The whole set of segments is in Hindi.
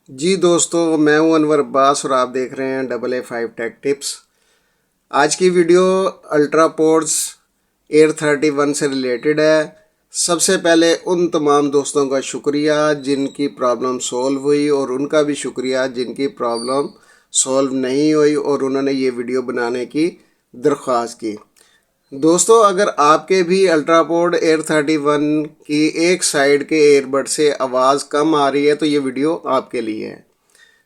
जी दोस्तों, मैं हूं अनवर अब्बास और आप देख रहे हैं AA5 टेक टिप्स। आज की वीडियो अल्ट्रा पोर्ट्स एयर 31 से रिलेटेड है। सबसे पहले उन तमाम दोस्तों का शुक्रिया जिनकी प्रॉब्लम सॉल्व हुई और उनका भी शुक्रिया जिनकी प्रॉब्लम सॉल्व नहीं हुई और उन्होंने ये वीडियो बनाने की दरख्वास्त की। दोस्तों, अगर आपके भी अल्ट्रापोर्ट एयर 31 की एक साइड के एयरबड से आवाज़ कम आ रही है तो ये वीडियो आपके लिए है।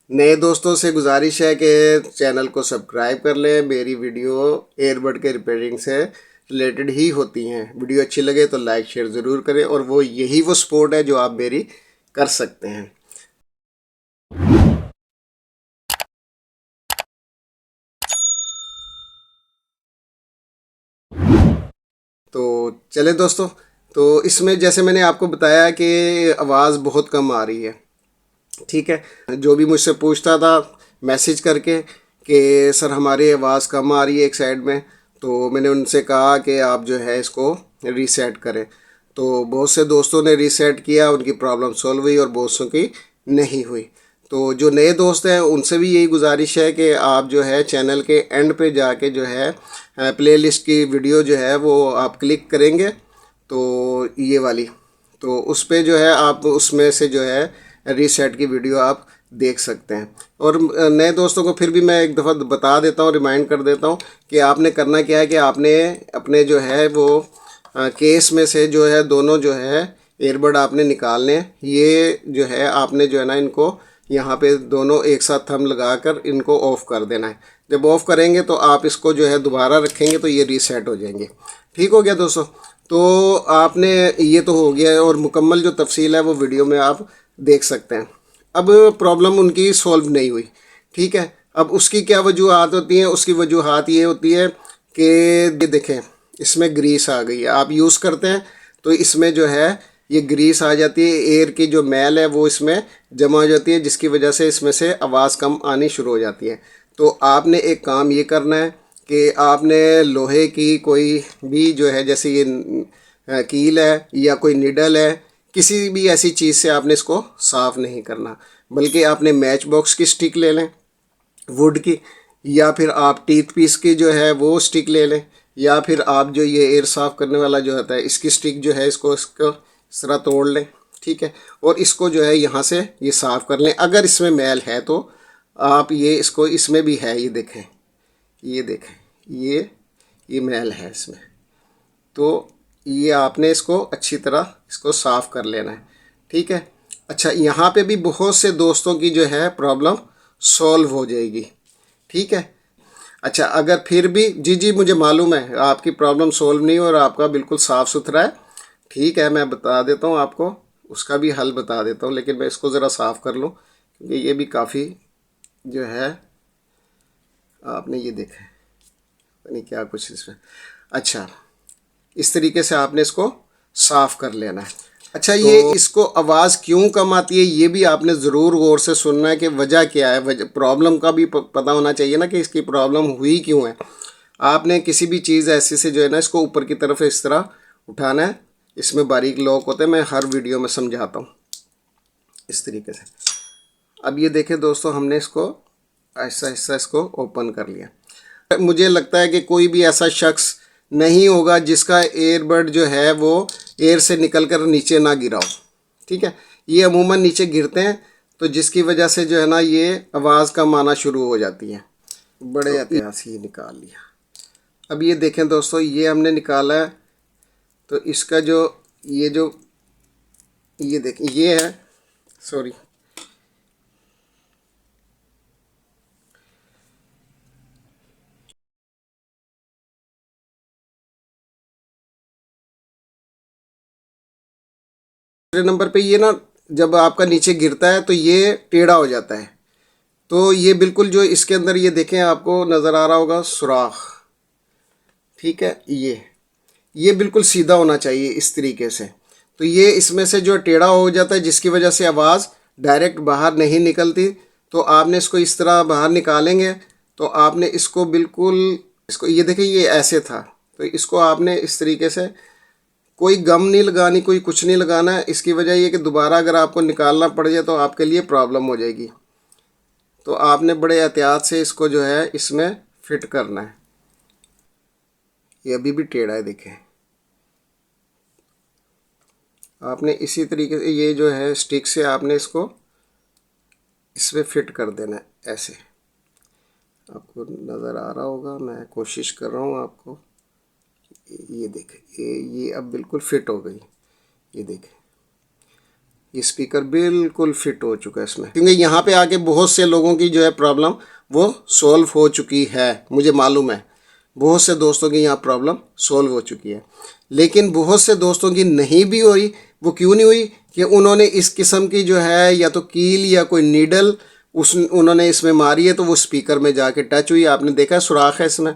नए दोस्तों से गुजारिश है कि चैनल को सब्सक्राइब कर लें। मेरी वीडियो एयरबड के रिपेयरिंग से रिलेटेड ही होती हैं। वीडियो अच्छी लगे तो लाइक शेयर ज़रूर करें और यही वो सपोर्ट है जो आप मेरी कर सकते हैं। तो चले दोस्तों, तो इसमें जैसे मैंने आपको बताया कि आवाज़ बहुत कम आ रही है। ठीक है, जो भी मुझसे पूछता था मैसेज करके कि सर हमारी आवाज़ कम आ रही है एक साइड में, तो मैंने उनसे कहा कि आप जो है इसको रीसेट करें। तो बहुत से दोस्तों ने रीसेट किया, उनकी प्रॉब्लम सॉल्व हुई और बहुत सौ की नहीं हुई। तो जो नए दोस्त हैं उनसे भी यही गुजारिश है कि आप जो है चैनल के एंड पे जाके जो है प्लेलिस्ट की वीडियो जो है वो आप क्लिक करेंगे तो ये वाली, तो उस पर जो है आप उसमें से जो है रीसेट की वीडियो आप देख सकते हैं। और नए दोस्तों को फिर भी मैं एक दफ़ा बता देता हूँ, रिमाइंड कर देता हूँ कि आपने करना क्या है कि आपने अपने जो है वो केस में से जो है दोनों जो है एयरबड आपने निकालने। ये जो है आपने जो है ना इनको यहाँ पे दोनों एक साथ थंब लगाकर इनको ऑफ़ कर देना है। जब ऑफ़ करेंगे तो आप इसको जो है दोबारा रखेंगे तो ये रीसेट हो जाएंगे। ठीक हो गया दोस्तों। तो आपने ये तो हो गया है और मुकम्मल जो तफसील है वो वीडियो में आप देख सकते हैं। अब प्रॉब्लम उनकी सॉल्व नहीं हुई। ठीक है, अब उसकी क्या वजूहत होती हैं? उसकी वजूहत ये होती है कि ये देखें इसमें ग्रीस आ गई है। आप यूज़ करते हैं तो इसमें जो है ये ग्रीस आ जाती है, एयर की जो मैल है वो इसमें जमा हो जाती है, जिसकी वजह से इसमें से आवाज़ कम आनी शुरू हो जाती है। तो आपने एक काम ये करना है कि आपने लोहे की कोई भी जो है जैसे ये कील है या कोई निडल है, किसी भी ऐसी चीज़ से आपने इसको साफ़ नहीं करना, बल्कि आपने मैच बॉक्स की स्टिक ले लें वुड की, या फिर आप टीथ पीस की जो है वो स्टिक ले लें, या फिर आप जो ये एयर साफ़ करने वाला जो होता है इसकी स्टिक जो है इसको इस तरह तोड़ लें। ठीक है, और इसको जो है यहाँ से ये साफ़ कर लें। अगर इसमें मैल है तो आप ये इसको, इसमें भी है, ये देखें, ये देखें, ये मैल है इसमें, तो ये आपने इसको अच्छी तरह इसको साफ़ कर लेना है। ठीक है, अच्छा यहाँ पे भी बहुत से दोस्तों की जो है प्रॉब्लम सॉल्व हो जाएगी। ठीक है, अच्छा अगर फिर भी जी मुझे मालूम है आपकी प्रॉब्लम सॉल्व नहीं हो और आपका बिल्कुल साफ़ सुथरा है। ठीक है, मैं बता देता हूँ आपको, उसका भी हल बता देता हूँ, लेकिन मैं इसको ज़रा साफ़ कर लूँ क्योंकि ये भी काफ़ी जो है आपने ये देखा है, नहीं क्या कुछ इसमें। अच्छा, इस तरीके से आपने इसको साफ़ कर लेना है। अच्छा, ये इसको आवाज़ क्यों कम आती है ये भी आपने ज़रूर गौर से सुनना है कि वजह क्या है। प्रॉब्लम का भी पता होना चाहिए ना कि इसकी प्रॉब्लम हुई क्यों है। आपने किसी भी चीज़ ऐसी से जो है ना इसको ऊपर की तरफ इस तरह उठाना है। इसमें बारीक लॉक होते हैं, मैं हर वीडियो में समझाता हूँ इस तरीके से। अब ये देखें दोस्तों, हमने इसको ऐसा हिस्सा इसको ओपन कर लिया। मुझे लगता है कि कोई भी ऐसा शख्स नहीं होगा जिसका एयरबड जो है वो एयर से निकल कर नीचे ना गिरा हो। ठीक है, ये अमूमन नीचे गिरते हैं तो जिसकी वजह से जो है ना ये आवाज़ कम आना शुरू हो जाती है। बड़े एहतियात से ये निकाल लिया। अब ये देखें दोस्तों, ये हमने निकाला है तो इसका जो ये देखें ये है, सॉरी, दूसरे नंबर पे ये ना जब आपका नीचे गिरता है तो ये टेढ़ा हो जाता है। तो ये बिल्कुल जो इसके अंदर ये देखें आपको नज़र आ रहा होगा सुराख। ठीक है, ये बिल्कुल सीधा होना चाहिए इस तरीके से। तो ये इसमें से जो टेढ़ा हो जाता है जिसकी वजह से आवाज़ डायरेक्ट बाहर नहीं निकलती। तो आपने इसको इस तरह बाहर निकालेंगे तो आपने इसको बिल्कुल, इसको ये देखिए ये ऐसे था, तो इसको आपने इस तरीके से कोई गम नहीं लगानी, कोई कुछ नहीं लगाना है। इसकी वजह ये कि दोबारा अगर आपको निकालना पड़ जाए तो आपके लिए प्रॉब्लम हो जाएगी। तो आपने बड़े एहतियात से इसको जो है इसमें फिट करना है। ये अभी भी टेढ़ा है, देखें। आपने इसी तरीके से ये जो है स्टिक से आपने इसको इसमें फिट कर देना है, ऐसे। आपको नज़र आ रहा होगा, मैं कोशिश कर रहा हूँ आपको। ये देखें, ये अब बिल्कुल फिट हो गई। ये देखें, ये स्पीकर बिल्कुल फिट हो चुका है इसमें, क्योंकि यहाँ पे आके बहुत से लोगों की जो है प्रॉब्लम वो सॉल्व हो चुकी है। मुझे मालूम है बहुत से दोस्तों की यहाँ प्रॉब्लम सॉल्व हो चुकी है, लेकिन बहुत से दोस्तों की नहीं भी हुई। वो क्यों नहीं हुई? कि उन्होंने इस किस्म की जो है या तो कील या कोई नीडल उन्होंने इसमें मारी है, तो वो स्पीकर में जाके टच हुई। आपने देखा है सुराख है इसमें,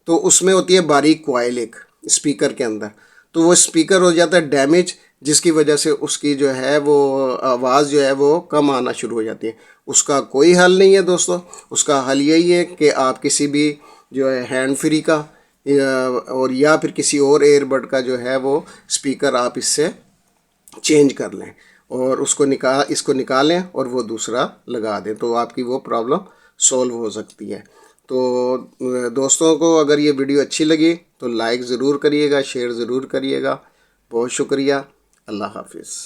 तो उसमें होती है बारीक कॉइल एक स्पीकर के अंदर, तो वो स्पीकर हो जाता है डैमेज, जिसकी वजह से उसकी जो है वो आवाज़ जो है वो कम आना शुरू हो जाती है। उसका कोई हल नहीं है दोस्तों। उसका हल यही है कि आप किसी भी जो है हैंड फ्री का और या फिर किसी और एयरबड का जो है वो स्पीकर आप इससे चेंज कर लें और इसको निकालें और वो दूसरा लगा दें, तो आपकी वो प्रॉब्लम सॉल्व हो सकती है। तो दोस्तों को अगर ये वीडियो अच्छी लगी तो लाइक ज़रूर करिएगा, शेयर ज़रूर करिएगा। बहुत शुक्रिया। अल्लाह हाफिज़।